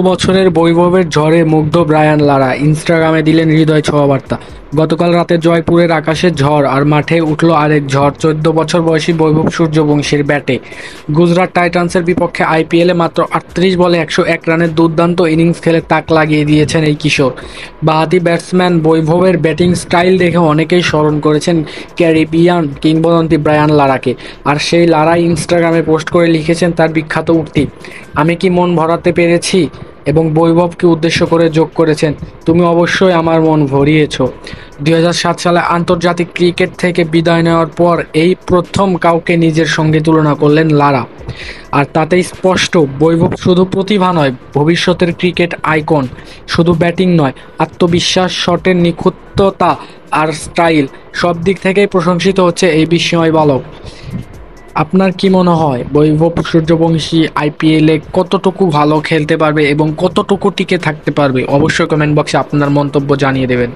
বছরের বৈভবের ঝড়ে মুগ্ধ ব্রায়ান লারা ইনস্টাগ্রামে দিলেন হৃদয় ছোঁয়া বার্তা। গতকাল রাতে জয়পুরের আকাশে ঝড় আর মাঠে উঠল আরেক ঝড়। ১৪ বছর বয়সী বৈভব সূর্যবংশীর ব্যাটে গুজরাট টাইটান্সের বিপক্ষে আইপিএলে মাত্র ৩৮ বলে ১০১ রানের দুর্দান্ত ইনিংস খেলে তাক লাগিয়ে দিয়েছেন এই কিশোর। বাঁহাতি ব্যাটসম্যান বৈভবের ব্যাটিং স্টাইল দেখে অনেকেই স্মরণ করেছেন ক্যারিবিয়ান কিংবদন্তি ব্রায়ান লারাকে। আর সেই লারাই ইনস্টাগ্রামে পোস্ট করে লিখেছেন তার বিখ্যাত উক্তি, আমি কি মন ভরাতে পেরেছি, এবং বৈভবকে উদ্দেশ্য করে যোগ করেছেন, তুমি অবশ্যই আমার মন ভরিয়েছ। ২০০৭ সালে আন্তর্জাতিক ক্রিকেট থেকে বিদায় নেওয়ার পর এই প্রথম কাউকে নিজের সঙ্গে তুলনা করলেন লারা। আর তাতেই স্পষ্ট, বৈভব শুধু প্রতিভা নয়, ভবিষ্যতের ক্রিকেট আইকন। শুধু ব্যাটিং নয়, আত্মবিশ্বাস, শটের নিখুঁততা আর স্টাইল সব দিক থেকেই প্রশংসিত হচ্ছে এই বিস্ময় বালক। আপনার কি মনে হয় বৈভব সূর্যবংশী আইপিএলে কতটুকু ভালো খেলতে পারবে এবং কতটুকু টিকে থাকতে পারবে? অবশ্যই কমেন্ট বক্সে আপনার মন্তব্য জানিয়ে দেবেন।